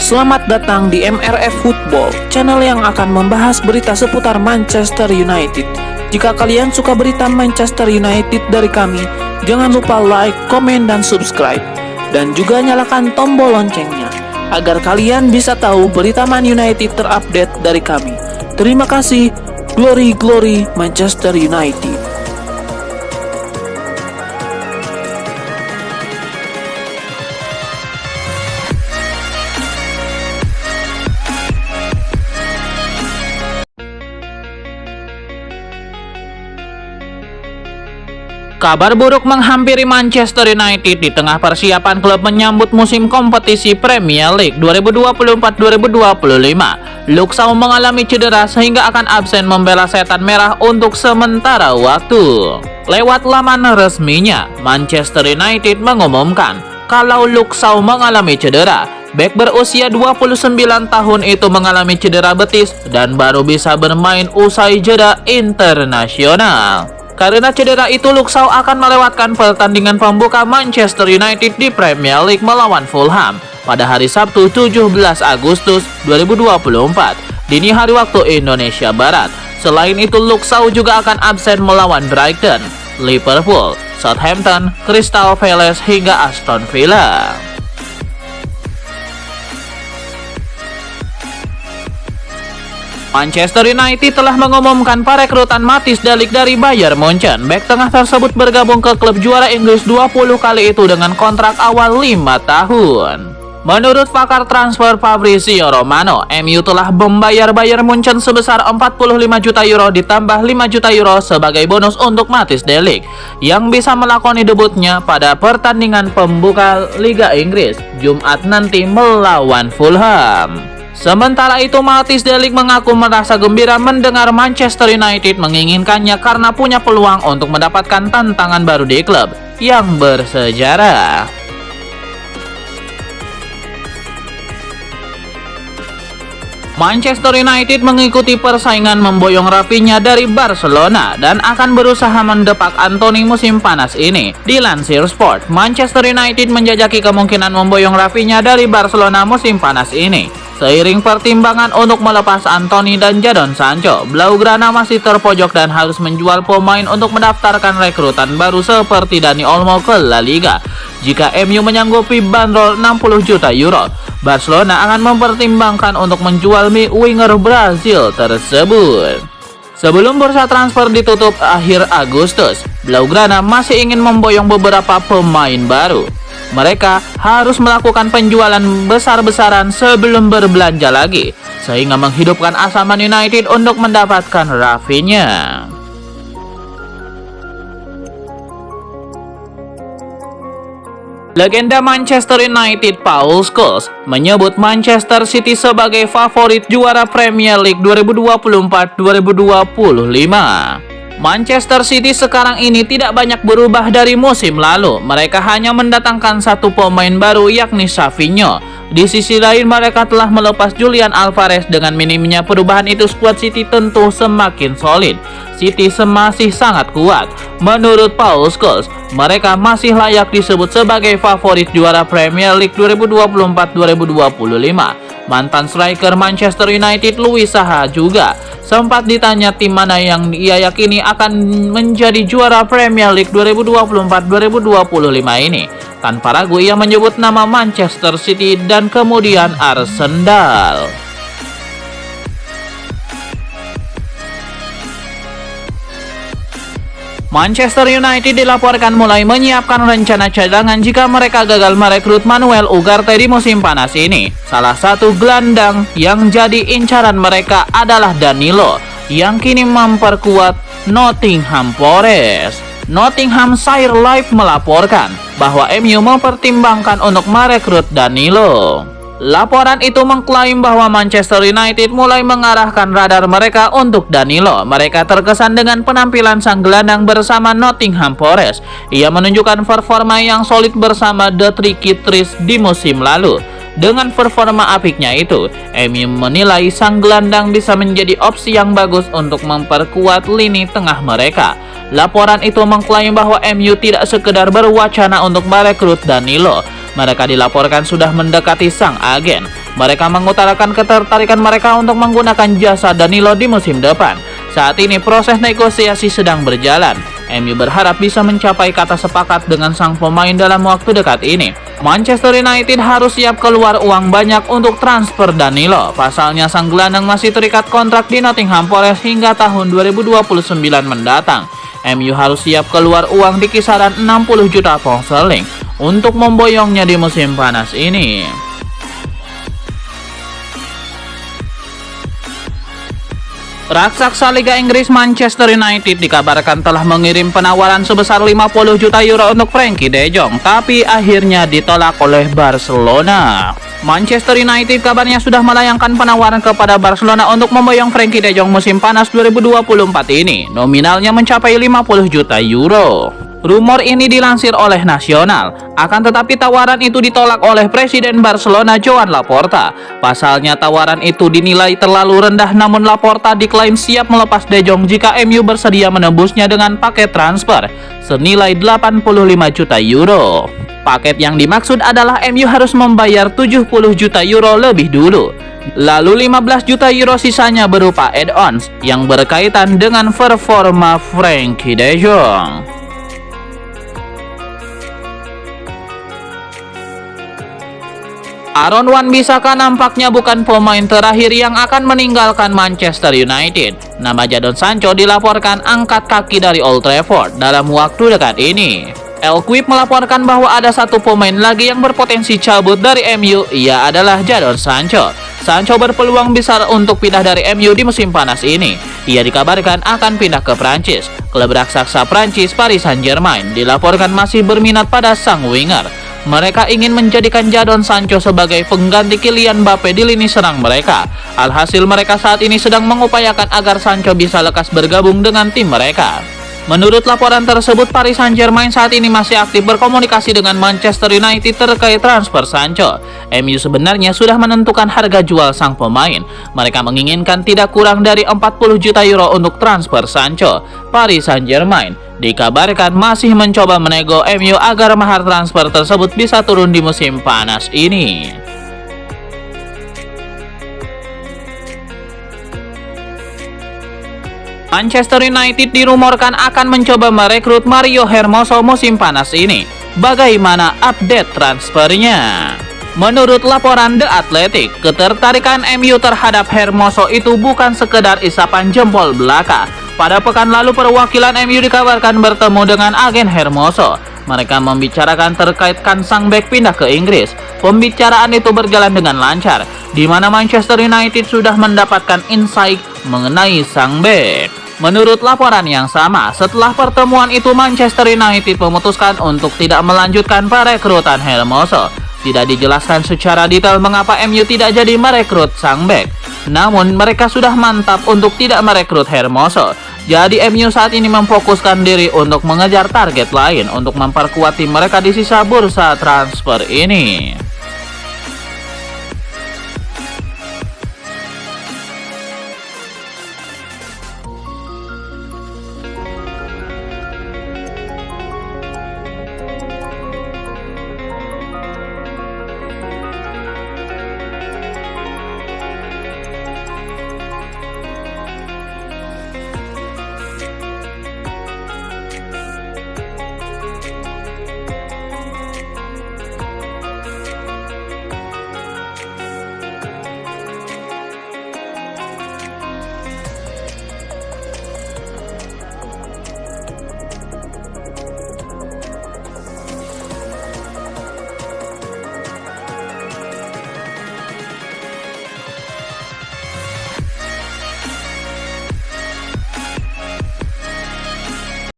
Selamat datang di MRF Football, channel yang akan membahas berita seputar Manchester United. Jika kalian suka berita Manchester United dari kami, jangan lupa like, komen, dan subscribe. Dan juga nyalakan tombol loncengnya, agar kalian bisa tahu berita Man United terupdate dari kami. Terima kasih, Glory Glory Manchester United. Kabar buruk menghampiri Manchester United di tengah persiapan klub menyambut musim kompetisi Premier League 2024-2025. Luke Shaw mengalami cedera sehingga akan absen membela Setan Merah untuk sementara waktu. Lewat laman resminya, Manchester United mengumumkan kalau Luke Shaw mengalami cedera. Bek berusia 29 tahun itu mengalami cedera betis dan baru bisa bermain usai jeda internasional. Karena cedera itu, Luke Shaw akan melewatkan pertandingan pembuka Manchester United di Premier League melawan Fulham pada hari Sabtu 17 Agustus 2024 dini hari waktu Indonesia Barat. Selain itu, Luke Shaw juga akan absen melawan Brighton, Liverpool, Southampton, Crystal Palace hingga Aston Villa. Manchester United telah mengumumkan perekrutan Matthijs de Ligt dari Bayern Munchen. Bek tengah tersebut bergabung ke klub juara Inggris 20 kali itu dengan kontrak awal 5 tahun. Menurut pakar transfer Fabrizio Romano, MU telah membayar Bayern Munchen sebesar 45 juta euro ditambah 5 juta euro sebagai bonus untuk Matthijs de Ligt yang bisa melakoni debutnya pada pertandingan pembuka Liga Inggris Jumat nanti melawan Fulham. Sementara itu, Matthijs de Ligt mengaku merasa gembira mendengar Manchester United menginginkannya karena punya peluang untuk mendapatkan tantangan baru di klub yang bersejarah. Manchester United mengikuti persaingan memboyong Rafinha dari Barcelona dan akan berusaha mendepak Anthony musim panas ini. Dilansir Sport, Manchester United menjajaki kemungkinan memboyong Rafinha dari Barcelona musim panas ini. Seiring pertimbangan untuk melepas Anthony dan Jadon Sancho, Blaugrana masih terpojok dan harus menjual pemain untuk mendaftarkan rekrutan baru seperti Dani Olmo ke La Liga. Jika MU menyanggupi bandrol 60 juta euro, Barcelona akan mempertimbangkan untuk menjual winger Brazil tersebut. Sebelum bursa transfer ditutup akhir Agustus, Blaugrana masih ingin memboyong beberapa pemain baru. Mereka harus melakukan penjualan besar-besaran sebelum berbelanja lagi, sehingga menghidupkan asa Man United untuk mendapatkan Rafinha. Legenda Manchester United Paul Scholes menyebut Manchester City sebagai favorit juara Premier League 2024-2025. Manchester City sekarang ini tidak banyak berubah dari musim lalu. Mereka hanya mendatangkan satu pemain baru, yakni Savinho. Di sisi lain, mereka telah melepas Julian Alvarez. Dengan minimnya perubahan itu, skuad City tentu semakin solid. City masih sangat kuat. Menurut Paul Scholes, mereka masih layak disebut sebagai favorit juara Premier League 2024-2025. Mantan striker Manchester United Louis Saha juga sempat ditanya tim mana yang ia yakini akan menjadi juara Premier League 2024-2025 ini. Tanpa ragu ia menyebut nama Manchester City dan kemudian Arsenal. Manchester United dilaporkan mulai menyiapkan rencana cadangan jika mereka gagal merekrut Manuel Ugarte di musim panas ini. Salah satu gelandang yang jadi incaran mereka adalah Danilo, yang kini memperkuat Nottingham Forest. Nottinghamshire Live melaporkan bahwa MU mempertimbangkan untuk merekrut Danilo. Laporan itu mengklaim bahwa Manchester United mulai mengarahkan radar mereka untuk Danilo. Mereka terkesan dengan penampilan sang gelandang bersama Nottingham Forest. Ia menunjukkan performa yang solid bersama The Three Kittries di musim lalu. Dengan performa apiknya itu, MU menilai sang gelandang bisa menjadi opsi yang bagus untuk memperkuat lini tengah mereka. Laporan itu mengklaim bahwa MU tidak sekedar berwacana untuk merekrut Danilo. Mereka dilaporkan sudah mendekati sang agen. Mereka mengutarakan ketertarikan mereka untuk menggunakan jasa Danilo di musim depan. Saat ini proses negosiasi sedang berjalan. MU berharap bisa mencapai kata sepakat dengan sang pemain dalam waktu dekat ini. Manchester United harus siap keluar uang banyak untuk transfer Danilo. Pasalnya sang gelandang masih terikat kontrak di Nottingham Forest hingga tahun 2029 mendatang. MU harus siap keluar uang di kisaran 60 juta pound sterling untuk memboyongnya di musim panas ini. Raksasa Liga Inggris Manchester United dikabarkan telah mengirim penawaran sebesar 50 juta euro untuk Frenkie de Jong, tapi akhirnya ditolak oleh Barcelona. Manchester United kabarnya sudah melayangkan penawaran kepada Barcelona untuk memboyong Frenkie de Jong musim panas 2024 ini. Nominalnya mencapai 50 juta euro. Rumor ini dilansir oleh Nasional. Akan tetapi tawaran itu ditolak oleh Presiden Barcelona Joan Laporta. Pasalnya tawaran itu dinilai terlalu rendah, namun Laporta diklaim siap melepas De Jong jika MU bersedia menembusnya dengan paket transfer senilai 85 juta euro. Paket yang dimaksud adalah MU harus membayar 70 juta euro lebih dulu. Lalu 15 juta euro sisanya berupa add-ons yang berkaitan dengan performa Frenkie de Jong. Aaron Wan-Bissaka nampaknya bukan pemain terakhir yang akan meninggalkan Manchester United. Nama Jadon Sancho dilaporkan angkat kaki dari Old Trafford dalam waktu dekat ini. El Quick melaporkan bahwa ada satu pemain lagi yang berpotensi cabut dari MU, ia adalah Jadon Sancho. Sancho berpeluang besar untuk pindah dari MU di musim panas ini. Ia dikabarkan akan pindah ke Prancis. Klub raksasa Prancis Paris Saint-Germain dilaporkan masih berminat pada sang winger. Mereka ingin menjadikan Jadon Sancho sebagai pengganti Kylian Mbappe di lini serang mereka. Alhasil mereka saat ini sedang mengupayakan agar Sancho bisa lekas bergabung dengan tim mereka. Menurut laporan tersebut, Paris Saint-Germain saat ini masih aktif berkomunikasi dengan Manchester United terkait transfer Sancho. MU sebenarnya sudah menentukan harga jual sang pemain. Mereka menginginkan tidak kurang dari 40 juta euro untuk transfer Sancho. Paris Saint-Germain dikabarkan masih mencoba menego MU agar mahar transfer tersebut bisa turun di musim panas ini. Manchester United dirumorkan akan mencoba merekrut Mario Hermoso musim panas ini. Bagaimana update transfernya? Menurut laporan The Athletic, ketertarikan MU terhadap Hermoso itu bukan sekedar isapan jempol belaka. Pada pekan lalu, perwakilan MU dikabarkan bertemu dengan agen Hermoso. Mereka membicarakan terkait sang bek pindah ke Inggris. Pembicaraan itu berjalan dengan lancar, di mana Manchester United sudah mendapatkan insight mengenai sang bek. Menurut laporan yang sama, setelah pertemuan itu Manchester United memutuskan untuk tidak melanjutkan perekrutan Hermoso. Tidak dijelaskan secara detail mengapa MU tidak jadi merekrut sang bek. Namun mereka sudah mantap untuk tidak merekrut Hermoso. Jadi MU saat ini memfokuskan diri untuk mengejar target lain untuk memperkuat tim mereka di sisa bursa transfer ini.